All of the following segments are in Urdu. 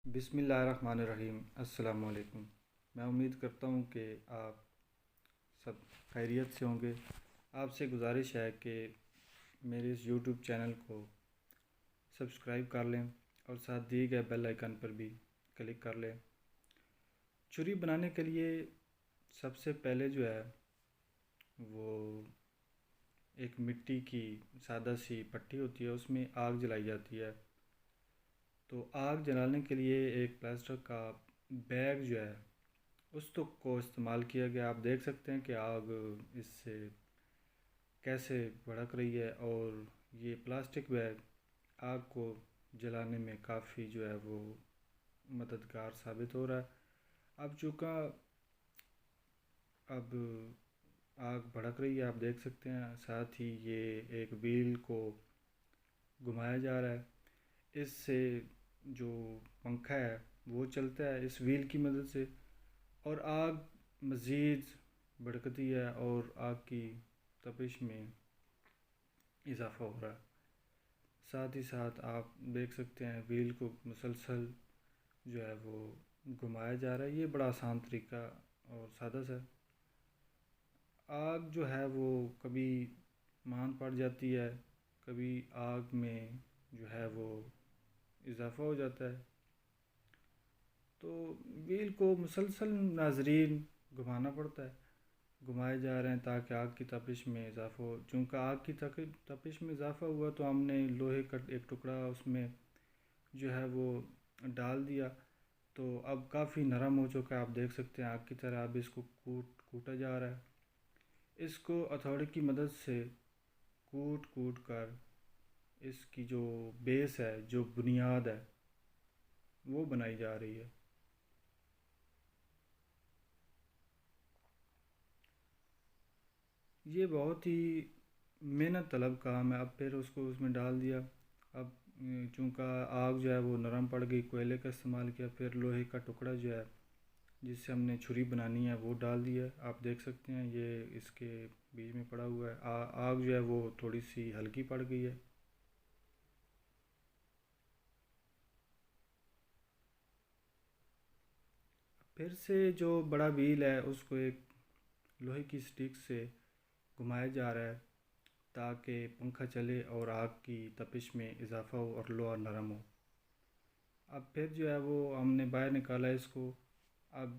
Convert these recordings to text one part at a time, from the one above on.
بسم اللہ الرحمن الرحیم۔ السلام علیکم۔ میں امید کرتا ہوں کہ آپ سب خیریت سے ہوں گے۔ آپ سے گزارش ہے کہ میرے اس یوٹیوب چینل کو سبسکرائب کر لیں اور ساتھ دیے گئے بیل آئیکن پر بھی کلک کر لیں۔ چھری بنانے کے لیے سب سے پہلے جو ہے وہ ایک مٹی کی سادہ سی پٹی ہوتی ہے، اس میں آگ جلائی جاتی ہے۔ تو آگ جلانے کے لیے ایک پلاسٹک کا بیگ جو ہے اس کو استعمال کیا گیا۔ آپ دیکھ سکتے ہیں کہ آگ اس سے کیسے بھڑک رہی ہے، اور یہ پلاسٹک بیگ آگ کو جلانے میں کافی جو ہے وہ مددگار ثابت ہو رہا ہے۔ اب چونکہ اب آگ بھڑک رہی ہے، آپ دیکھ سکتے ہیں، ساتھ ہی یہ ایک ویل کو گھمایا جا رہا ہے۔ اس سے جو پنکھا ہے وہ چلتا ہے اس ویل کی مدد سے، اور آگ مزید بھڑکتی ہے اور آگ کی تپش میں اضافہ ہو رہا ہے۔ ساتھ ہی ساتھ آپ دیکھ سکتے ہیں ویل کو مسلسل جو ہے وہ گھمایا جا رہا ہے۔ یہ بڑا آسان طریقہ اور سادہ سا ہے۔ آگ جو ہے وہ کبھی مان پڑ جاتی ہے، کبھی آگ میں جو ہے وہ اضافہ ہو جاتا ہے، تو ویل کو مسلسل ناظرین گھمانا پڑتا ہے، گھمائے جا رہے ہیں تاکہ آگ کی تپش میں اضافہ ہو۔ چونکہ آگ کی تپش میں اضافہ ہوا تو ہم نے لوہے کا ایک ٹکڑا اس میں جو ہے وہ ڈال دیا، تو اب کافی نرم ہو چکا ہے۔ آپ دیکھ سکتے ہیں آگ کی طرح اب اس کو کوٹا جا رہا ہے۔ اس کو ہتھوڑی کی مدد سے کوٹ کر اس کی جو بیس ہے، جو بنیاد ہے، وہ بنائی جا رہی ہے۔ یہ بہت ہی محنت طلب کام ہے۔ اب پھر اس کو اس میں ڈال دیا۔ اب چونکہ آگ جو ہے وہ نرم پڑ گئی، کوئلے کا استعمال کیا، پھر لوہے کا ٹکڑا جو ہے جس سے ہم نے چھری بنانی ہے وہ ڈال دیا۔ آپ دیکھ سکتے ہیں یہ اس کے بیچ میں پڑا ہوا ہے۔ آگ جو ہے وہ تھوڑی سی ہلکی پڑ گئی ہے۔ پھر سے جو بڑا ویل ہے اس کو ایک لوہے کی سٹک سے گھمایا جا رہا ہے تاکہ پنکھا چلے اور آگ کی تپش میں اضافہ ہو اور لوہا نرم ہو۔ اب پھر جو ہے وہ ہم نے باہر نکالا اس کو۔ اب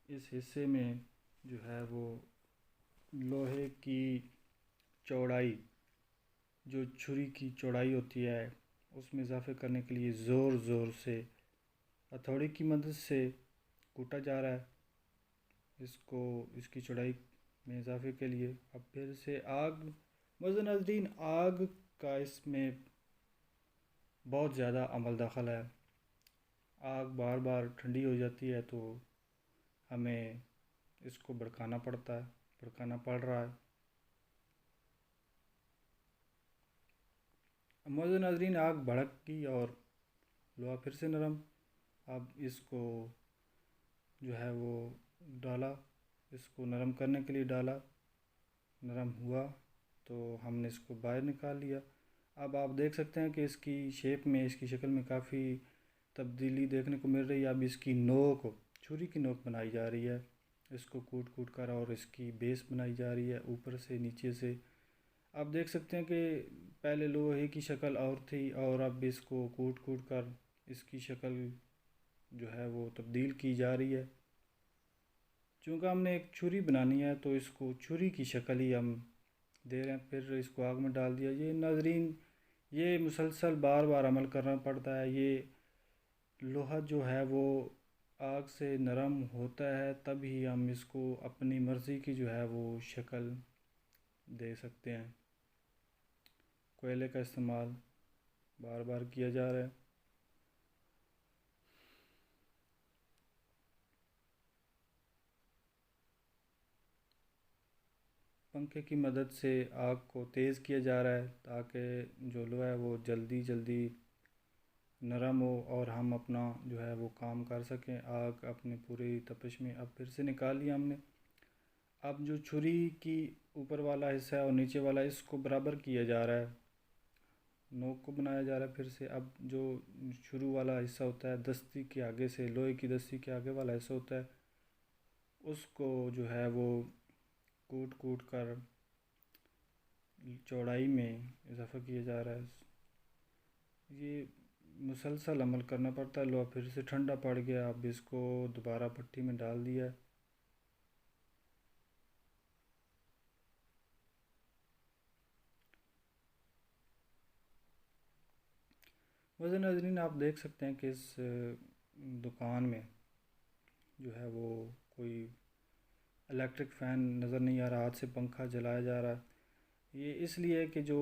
اس حصے میں جو ہے وہ لوہے کی چوڑائی، جو چھری کی چوڑائی ہوتی ہے، اس میں اضافہ کرنے کے لیے زور سے ہتھوڑی کی مدد سے کوٹا جا رہا ہے اس کی چوڑائی میں اضافے کے لیے۔ اب پھر سے آگ ناظرین آگ کا اس میں بہت زیادہ عمل دخل ہے۔ آگ بار بار ٹھنڈی ہو جاتی ہے تو ہمیں اس کو بھڑکانا پڑ رہا ہے۔ ناظرین آگ بھڑک گئی اور لوہا پھر سے نرم۔ اب اس کو جو ہے وہ ڈالا، اس کو نرم کرنے کے لیے ڈالا، نرم ہوا تو ہم نے اس کو باہر نکال لیا۔ اب آپ دیکھ سکتے ہیں کہ اس کی شیپ میں، اس کی شکل میں کافی تبدیلی دیکھنے کو مل رہی ہے۔ اب اس کی نوک، چھری کی نوک بنائی جا رہی ہے، اس کو کوٹ کر، اور اس کی بیس بنائی جا رہی ہے اوپر سے نیچے سے۔ آپ دیکھ سکتے ہیں کہ پہلے لوہے کی شکل اور تھی، اور اب اس کو کوٹ کر اس کی شکل جو ہے وہ تبدیل کی جا رہی ہے۔ چونکہ ہم نے ایک چھری بنانی ہے تو اس کو چھری کی شکل ہی ہم دے رہے ہیں۔ پھر اس کو آگ میں ڈال دیا۔ یہ ناظرین یہ مسلسل بار بار عمل کرنا پڑتا ہے۔ یہ لوہا جو ہے وہ آگ سے نرم ہوتا ہے تب ہی ہم اس کو اپنی مرضی کی جو ہے وہ شکل دے سکتے ہیں۔ کوئلے کا استعمال بار بار کیا جا رہا ہے۔ پنکھے کی مدد سے آگ کو تیز کیا جا رہا ہے تاکہ جو لوہا ہے وہ جلدی نرم ہو اور ہم اپنا جو ہے وہ کام کر سکیں آگ اپنے پوری تپش میں۔ اب پھر سے نکال لیا ہم نے۔ اب جو چھری کی اوپر والا حصہ ہے اور نیچے والا، اس کو برابر کیا جا رہا ہے نوک کو بنایا جا رہا ہے پھر سے. اب جو شروع والا حصہ ہوتا ہے دستی کے آگے سے، لوہے کی دستی کے آگے والا حصہ ہوتا ہے، اس کو جو ہے وہ کوٹ کوٹ کر چوڑائی میں اضافہ کیا جا رہا ہے. یہ مسلسل عمل کرنا پڑتا ہے. لوہا پھر سے ٹھنڈا پڑ گیا، اب اس کو دوبارہ بھٹی میں ڈال دیا ہے. ویسے ناظرین آپ دیکھ سکتے ہیں کہ اس دکان میں جو ہے وہ کوئی الیکٹرک فین نظر نہیں آ رہا، ہاتھ سے پنکھا جلایا جا رہا ہے. یہ اس لیے کہ جو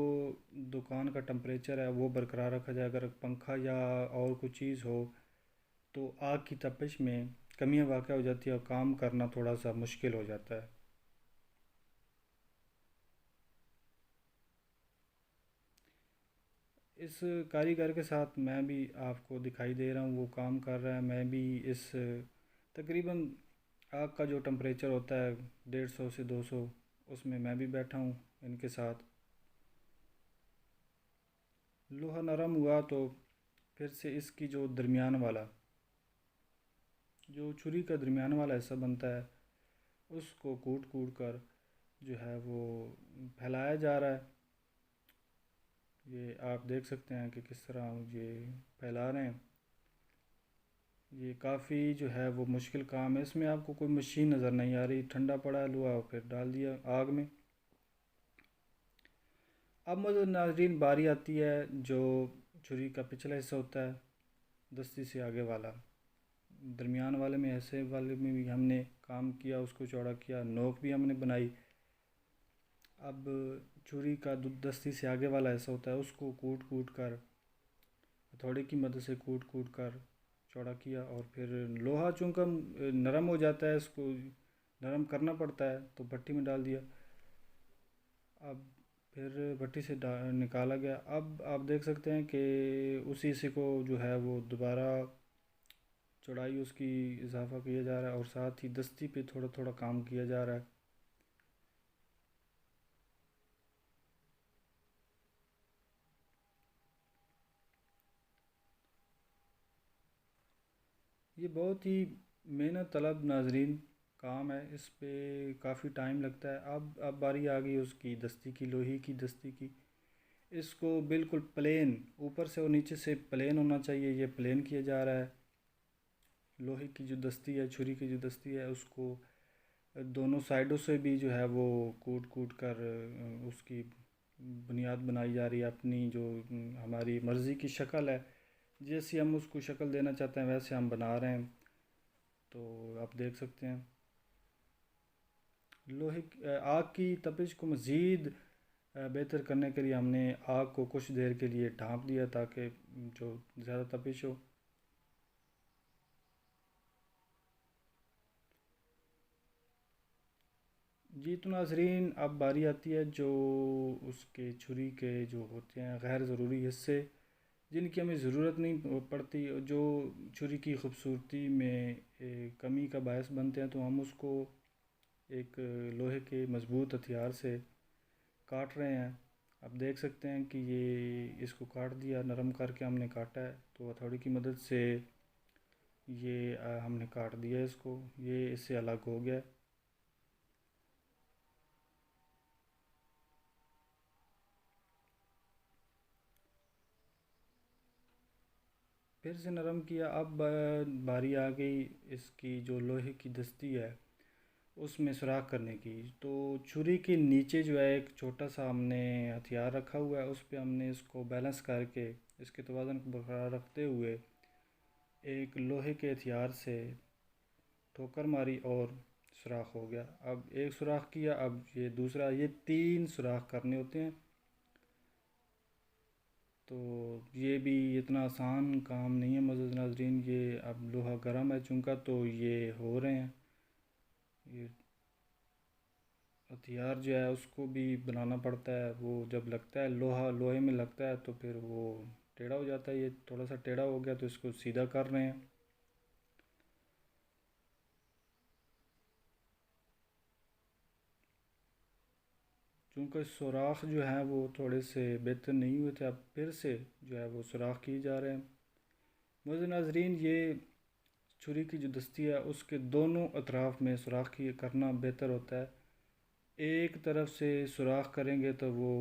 دکان کا ٹمپریچر ہے وہ برقرار رکھا جائے. اگر پنکھا یا اور کوئی چیز ہو تو آگ کی تپش میں کمیاں واقع ہو جاتی ہے اور کام کرنا تھوڑا سا مشکل ہو جاتا ہے. اس کاریگر کے ساتھ میں بھی آپ کو دکھائی دے رہا ہوں، وہ کام کر رہا ہے. میں بھی اس تقریباً آگ کا جو ٹمپریچر ہوتا ہے 150 سے 200، اس میں بھی بیٹھا ہوں ان کے ساتھ. لوہا نرم ہوا تو پھر سے اس کی جو درمیان والا، جو چھری کا درمیان والا حصہ بنتا ہے، اس کو کوٹ کوٹ کر جو ہے وہ پھیلایا جا رہا ہے. یہ آپ دیکھ سکتے ہیں کہ کس طرح یہ پھیلا رہے ہیں. یہ کافی جو ہے وہ مشکل کام ہے. اس میں آپ کو کوئی مشین نظر نہیں آ رہی. ٹھنڈا پڑا ہے لوہا، پھر ڈال دیا آگ میں. اب مجھے ناظرین باری آتی ہے جو چھری کا پچھلا حصہ ہوتا ہے دستی سے آگے والا. درمیان والے میں ایسے والے میں بھی ہم نے کام کیا، اس کو چوڑا کیا، نوک بھی ہم نے بنائی. اب چھری کا دستی سے آگے والا ایسا ہوتا ہے، اس کو کوٹ کوٹ کر ہتھوڑے کی مدد سے کوٹ کوٹ کر چوڑا کیا. اور پھر لوہا چونکہ نرم ہو جاتا ہے، اس کو نرم کرنا پڑتا ہے تو بھٹی میں ڈال دیا. اب پھر بھٹی سے نکالا گیا. اب آپ دیکھ سکتے ہیں کہ اسی سے کو جو ہے وہ دوبارہ چوڑائی اس کی اضافہ کیا جا رہا ہے، اور ساتھ ہی دستی پہ تھوڑا تھوڑا کام کیا جا رہا ہے. یہ بہت ہی محنت طلب ناظرین کام ہے. اس پہ کافی ٹائم لگتا ہے. اب باری آ گئی اس کی دستی کی، لوہے کی دستی کی. اس کو بالکل پلین اوپر سے اور نیچے سے پلین ہونا چاہیے. یہ پلین کیا جا رہا ہے. لوہے کی جو دستی ہے، چھری کی جو دستی ہے، اس کو دونوں سائڈوں سے بھی جو ہے وہ کوٹ کوٹ کر اس کی بنیاد بنائی جا رہی ہے. اپنی جو ہماری مرضی کی شکل ہے، جیسی ہم اس کو شکل دینا چاہتے ہیں ویسے ہم بنا رہے ہیں. تو آپ دیکھ سکتے ہیں آگ کی تپش کو مزید بہتر کرنے کے لیے ہم نے آگ کو کچھ دیر کے لیے ڈھانپ دیا تاکہ جو زیادہ تپش ہو. جی تو ناظرین اب باری آتی ہے جو اس کے چھری کے جو ہوتے ہیں غیر ضروری حصے، جن کی ہمیں ضرورت نہیں پڑتی، جو چھری کی خوبصورتی میں کمی کا باعث بنتے ہیں، تو ہم اس کو ایک لوہے کے مضبوط ہتھیار سے کاٹ رہے ہیں. اب دیکھ سکتے ہیں کہ یہ اس کو کاٹ دیا، نرم کر کے ہم نے کاٹا ہے. تو ہتھوڑی کی مدد سے یہ ہم نے کاٹ دیا اس کو، یہ اس سے الگ ہو گیا. پھر سے نرم کیا. اب باری آ گئی اس کی جو لوہے کی دستی ہے اس میں سوراخ کرنے کی. تو چھری کے نیچے جو ہے ایک چھوٹا سا ہم نے ہتھیار رکھا ہوا ہے، اس پہ ہم نے اس کو بیلنس کر کے اس کے توازن کو برقرار رکھتے ہوئے ایک لوہے کے ہتھیار سے ٹھوکر ماری اور سوراخ ہو گیا. اب ایک سوراخ کیا، اب یہ دوسرا، یہ 3 سوراخ کرنے ہوتے ہیں. تو یہ بھی اتنا آسان کام نہیں ہے معزز ناظرین. یہ اب لوہا گرم ہے چونکہ تو یہ ہو رہے ہیں. یہ ہتھیار جو ہے اس کو بھی بنانا پڑتا ہے. وہ جب لگتا ہے لوہا لوہے میں لگتا ہے تو پھر وہ ٹیڑھا ہو جاتا ہے. یہ تھوڑا سا ٹیڑھا ہو گیا تو اس کو سیدھا کر رہے ہیں. چونکہ سوراخ جو ہیں وہ تھوڑے سے بہتر نہیں ہوئے تھے، اب پھر سے جو ہے وہ سوراخ کیے جا رہے ہیں۔ معزز ناظرین، یہ چھری کی جو دستی ہے اس کے دونوں اطراف میں سوراخ کی کرنا بہتر ہوتا ہے۔ ایک طرف سے سوراخ کریں گے تو وہ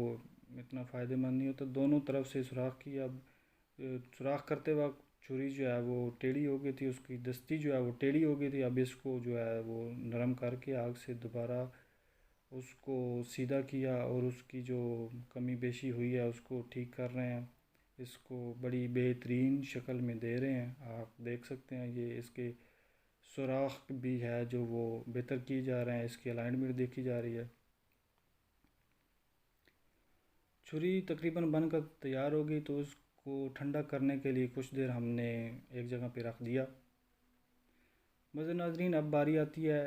اتنا فائدہ مند نہیں ہوتا، دونوں طرف سے سوراخ کی۔ اب سوراخ کرتے وقت چھری جو ہے وہ ٹیڑھی ہو گئی تھی، اس کی دستی جو ہے وہ ٹیڑھی ہو گئی تھی۔ اب اس کو جو ہے وہ نرم کر کے آگ سے دوبارہ اس کو سیدھا کیا، اور اس کی جو کمی بیشی ہوئی ہے اس کو ٹھیک کر رہے ہیں، اس کو بڑی بہترین شکل میں دے رہے ہیں۔ آپ دیکھ سکتے ہیں یہ اس کے سوراخ بھی ہے جو وہ بہتر کیے جا رہے ہیں، اس کی الائنمنٹ دیکھی جا رہی ہے۔ چھری تقریباً بن کر تیار ہو گئی تو اس کو ٹھنڈا کرنے کے لیے کچھ دیر ہم نے ایک جگہ پہ رکھ دیا۔ معزز ناظرین، اب باری آتی ہے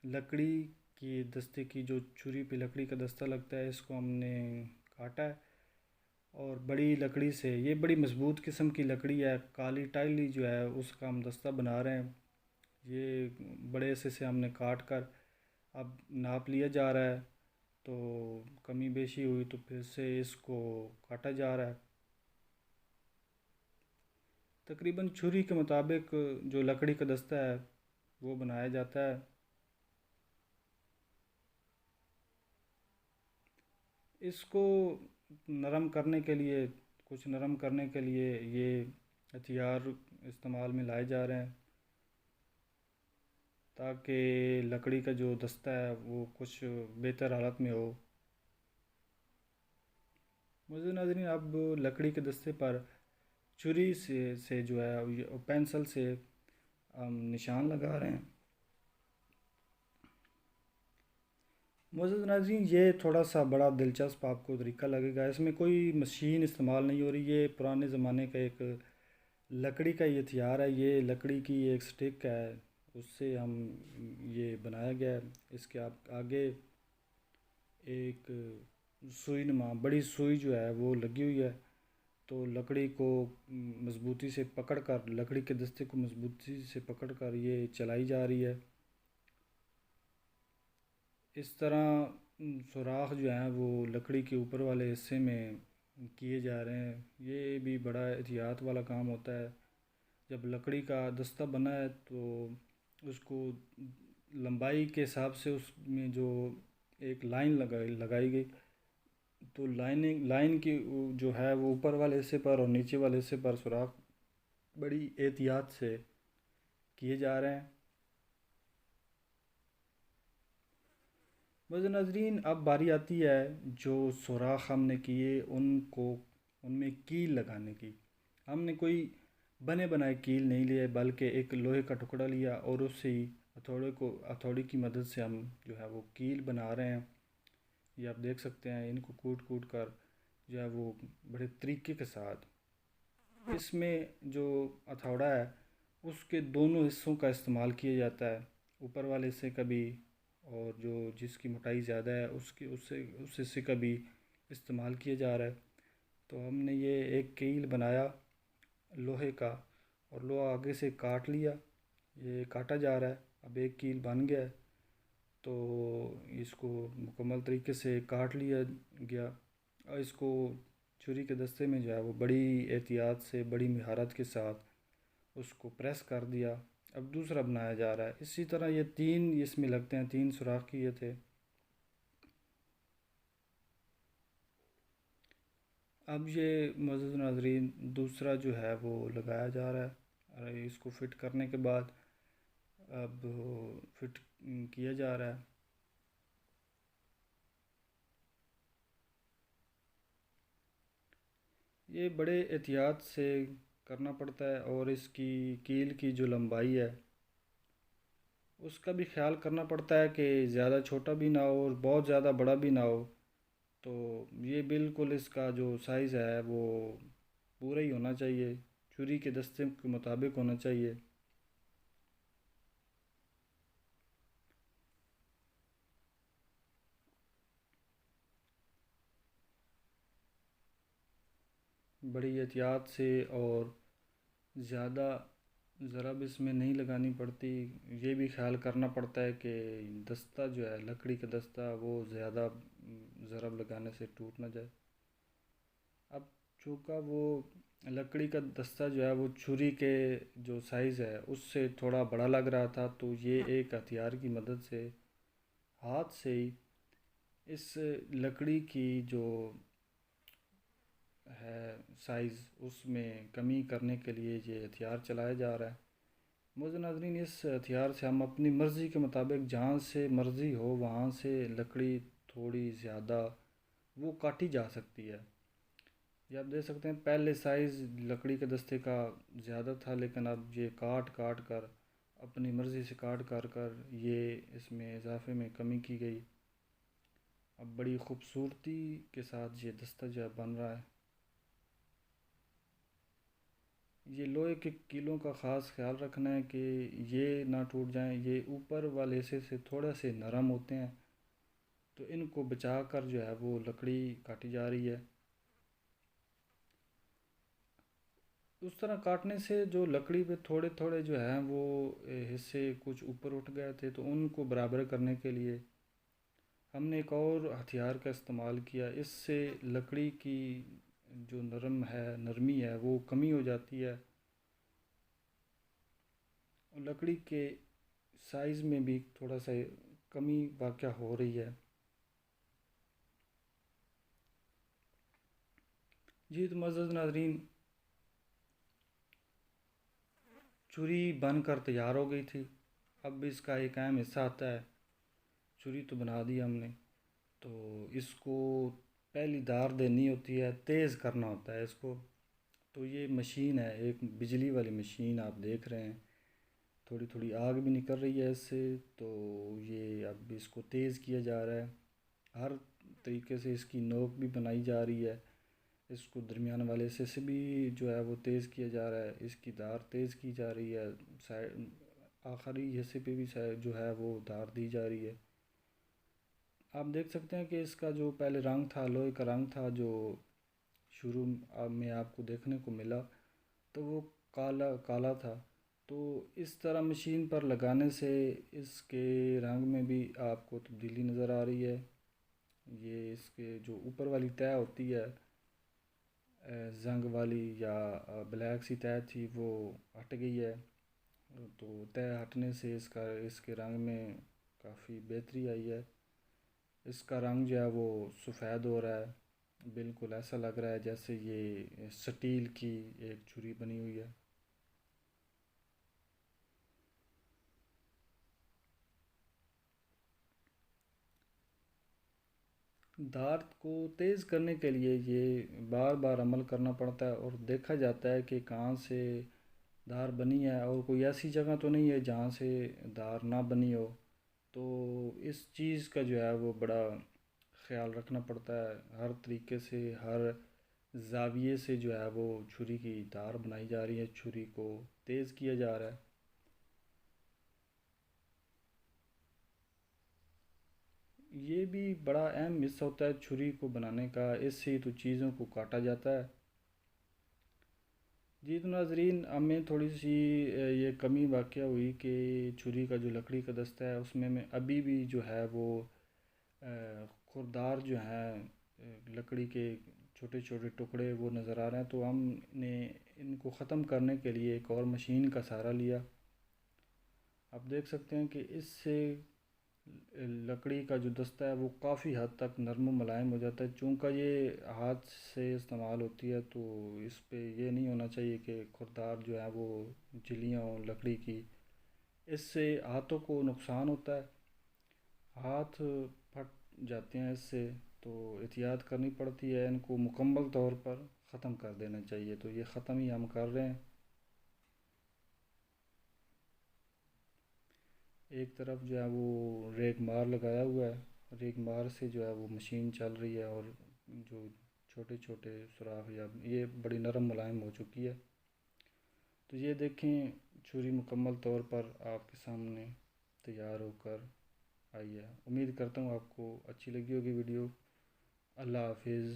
لکڑی کی دستے کی۔ جو چھری پہ لکڑی کا دستہ لگتا ہے اس کو ہم نے کاٹا ہے، اور بڑی لکڑی سے، یہ بڑی مضبوط قسم کی لکڑی ہے، کالی ٹائلی جو ہے اس کا ہم دستہ بنا رہے ہیں۔ یہ بڑے سے ہم نے کاٹ کر اب ناپ لیا جا رہا ہے، تو کمی بیشی ہوئی تو پھر سے اس کو کاٹا جا رہا ہے۔ تقریباً چھری کے مطابق جو لکڑی کا دستہ ہے وہ بنایا جاتا ہے۔ اس کو نرم کرنے کے لیے، کچھ نرم کرنے کے لیے یہ ہتھیار استعمال میں لائے جا رہے ہیں، تاکہ لکڑی کا جو دستہ ہے وہ کچھ بہتر حالت میں ہو۔ معزز ناظرین، اب لکڑی کے دستے پر چھری سے جو ہے پینسل سے ہم نشان لگا رہے ہیں۔ معزز ناظرین، یہ تھوڑا سا بڑا دلچسپ آپ کو طریقہ لگے گا، اس میں کوئی مشین استعمال نہیں ہو رہی، یہ پرانے زمانے کا ایک لکڑی کا یہ ہتھیار ہے، یہ لکڑی کی ایک سٹک ہے، اس سے ہم یہ بنایا گیا ہے۔ اس کے آگے ایک سوئی نما بڑی سوئی جو ہے وہ لگی ہوئی ہے، تو لکڑی کو مضبوطی سے پکڑ کر، لکڑی کے دستے کو مضبوطی سے پکڑ کر یہ چلائی جا رہی ہے۔ اس طرح سوراخ جو ہیں وہ لکڑی کے اوپر والے حصے میں کیے جا رہے ہیں۔ یہ بھی بڑا احتیاط والا کام ہوتا ہے۔ جب لکڑی کا دستہ بنا ہے تو اس کو لمبائی کے حساب سے اس میں جو ایک لائن لگائی گئی، تو لائن کی جو ہے وہ اوپر والے حصے پر اور نیچے والے حصے پر سوراخ بڑی احتیاط سے کیے جا رہے ہیں۔ معزز ناظرین، اب باری آتی ہے جو سوراخ ہم نے کیے ان میں کیل لگانے کی۔ ہم نے کوئی بنے بنائے کیل نہیں لیے، بلکہ ایک لوہے کا ٹکڑا لیا اور اس سے ہی ہتھوڑی کی مدد سے ہم جو ہے وہ کیل بنا رہے ہیں۔ یہ آپ دیکھ سکتے ہیں، ان کو کوٹ کوٹ کر جو ہے وہ بڑے طریقے کے ساتھ، اس میں جو ہتھوڑا ہے اس کے دونوں حصوں کا استعمال کیا جاتا ہے، اوپر والے حصے کا بھی، اور جو جس کی موٹائی زیادہ ہے اس حصے کا بھی استعمال کیا جا رہا ہے۔ تو ہم نے یہ ایک کیل بنایا لوہے کا، اور لوہا آگے سے کاٹ لیا، یہ کاٹا جا رہا ہے۔ اب ایک کیل بن گیا ہے تو اس کو مکمل طریقے سے کاٹ لیا گیا، اور اس کو چھری کے دستے میں جو ہے وہ بڑی احتیاط سے، بڑی مہارت کے ساتھ اس کو پریس کر دیا۔ اب دوسرا بنایا جا رہا ہے۔ اسی طرح یہ تین اس میں لگتے ہیں، تین سوراخ کیے تھے۔ اب یہ معزز ناظرین دوسرا جو ہے وہ لگایا جا رہا ہے، اور اس کو فٹ کرنے کے بعد اب فٹ کیا جا رہا ہے۔ یہ بڑے احتیاط سے کرنا پڑتا ہے، اور اس کی کیل کی جو لمبائی ہے اس کا بھی خیال کرنا پڑتا ہے کہ زیادہ چھوٹا بھی نہ ہو اور بہت زیادہ بڑا بھی نہ ہو۔ تو یہ بالکل اس کا جو سائز ہے وہ پورا ہی ہونا چاہیے، چھری کے دستے کے مطابق ہونا چاہیے۔ بڑی احتیاط سے اور زیادہ ضرب اس میں نہیں لگانی پڑتی، یہ بھی خیال کرنا پڑتا ہے کہ دستہ جو ہے لکڑی کا دستہ وہ زیادہ ضرب لگانے سے ٹوٹ نہ جائے۔ اب چونکہ وہ لکڑی کا دستہ جو ہے وہ چھری کے جو سائز ہے اس سے تھوڑا بڑا لگ رہا تھا، تو یہ ایک ہتھیار کی مدد سے ہاتھ سے ہی اس لکڑی کی جو ہے سائز اس میں کمی کرنے کے لیے یہ ہتھیار چلایا جا رہا ہے۔ موزے ناظرین، اس ہتھیار سے ہم اپنی مرضی کے مطابق جہاں سے مرضی ہو وہاں سے لکڑی تھوڑی زیادہ وہ کاٹی جا سکتی ہے۔ یہ آپ دیکھ سکتے ہیں پہلے سائز لکڑی کے دستے کا زیادہ تھا، لیکن اب یہ کاٹ کاٹ کر اپنی مرضی سے کاٹ کر کر یہ اس میں اضافے میں کمی کی گئی۔ اب بڑی خوبصورتی کے ساتھ یہ دستہ جو ہے بن رہا ہے۔ یہ لوہے کے کیلوں کا خاص خیال رکھنا ہے کہ یہ نہ ٹوٹ جائیں، یہ اوپر والے حصے سے تھوڑے سے نرم ہوتے ہیں، تو ان کو بچا کر جو ہے وہ لکڑی کاٹی جا رہی ہے۔ اس طرح کاٹنے سے جو لکڑی پہ تھوڑے تھوڑے جو ہیں وہ حصے کچھ اوپر اٹھ گئے تھے، تو ان کو برابر کرنے کے لیے ہم نے ایک اور ہتھیار کا استعمال کیا۔ اس سے لکڑی کی جو نرمی ہے وہ کمی ہو جاتی ہے، اور لکڑی کے سائز میں بھی تھوڑا سا کمی واقع ہو رہی ہے۔ جی تو معزز ناظرین، چھری بن کر تیار ہو گئی تھی۔ اب اس کا ایک اہم حصہ آتا ہے۔ چھری تو بنا دی ہم نے، تو اس کو پہلی دار دینی ہوتی ہے، تیز کرنا ہوتا ہے اس کو۔ تو یہ مشین ہے، ایک بجلی والی مشین آپ دیکھ رہے ہیں، تھوڑی تھوڑی آگ بھی نکل رہی ہے اس سے، تو یہ اب اس کو تیز کیا جا رہا ہے۔ ہر طریقے سے اس کی نوک بھی بنائی جا رہی ہے، اس کو درمیان والے حصے سے بھی جو ہے وہ تیز کیا جا رہا ہے، اس کی دار تیز کی جا رہی ہے، آخری حصے پہ بھی جو ہے وہ دار دی جا رہی ہے۔ آپ دیکھ سکتے ہیں کہ اس کا جو پہلے رنگ تھا، لوہے کا رنگ تھا، جو شروع میں آپ کو دیکھنے کو ملا، تو وہ کالا کالا تھا۔ تو اس طرح مشین پر لگانے سے اس کے رنگ میں بھی آپ کو تبدیلی نظر آ رہی ہے۔ یہ اس کے جو اوپر والی تہہ ہوتی ہے زنگ والی یا بلیک سی تہہ تھی، وہ ہٹ گئی ہے، تو تہہ ہٹنے سے اس کے رنگ میں کافی بہتری آئی ہے۔ اس کا رنگ جو ہے وہ سفید ہو رہا ہے، بالکل ایسا لگ رہا ہے جیسے یہ سٹیل کی ایک چھری بنی ہوئی ہے۔ دار کو تیز کرنے کے لیے یہ بار بار عمل کرنا پڑتا ہے، اور دیکھا جاتا ہے کہ کہاں سے دار بنی ہے، اور کوئی ایسی جگہ تو نہیں ہے جہاں سے دار نہ بنی ہو۔ تو اس چیز کا جو ہے وہ بڑا خیال رکھنا پڑتا ہے، ہر طریقے سے ہر زاویے سے جو ہے وہ چھری کی دار بنائی جا رہی ہے، چھری کو تیز کیا جا رہا ہے۔ یہ بھی بڑا اہم حصہ ہوتا ہے چھری کو بنانے کا، اس سے تو چیزوں کو کاٹا جاتا ہے۔ جی تو ناظرین، ہمیں تھوڑی سی یہ کمی واقع ہوئی کہ چھری کا جو لکڑی کا دستہ ہے اس میں ابھی بھی جو ہے وہ خوردار جو ہیں لکڑی کے چھوٹے چھوٹے ٹکڑے وہ نظر آ رہے ہیں، تو ہم نے ان کو ختم کرنے کے لیے ایک اور مشین کا سہارا لیا۔ آپ دیکھ سکتے ہیں کہ اس سے لکڑی کا جو دستہ ہے وہ کافی حد تک نرم و ملائم ہو جاتا ہے، چونکہ یہ ہاتھ سے استعمال ہوتی ہے، تو اس پہ یہ نہیں ہونا چاہیے کہ خوردار جو ہے وہ جلیاں ہوں لکڑی کی، اس سے ہاتھوں کو نقصان ہوتا ہے، ہاتھ پھٹ جاتے ہیں اس سے، تو احتیاط کرنی پڑتی ہے، ان کو مکمل طور پر ختم کر دینا چاہیے، تو یہ ختم ہی ہم کر رہے ہیں۔ ایک طرف جو ہے وہ ریگ مار لگایا ہوا ہے، ریگ مار سے جو ہے وہ مشین چل رہی ہے، اور جو چھوٹے چھوٹے سوراخ یا یہ بڑی نرم ملائم ہو چکی ہے۔ تو یہ دیکھیں چھری مکمل طور پر آپ کے سامنے تیار ہو کر آئی ہے۔ امید کرتا ہوں آپ کو اچھی لگی ہوگی ویڈیو۔ اللہ حافظ۔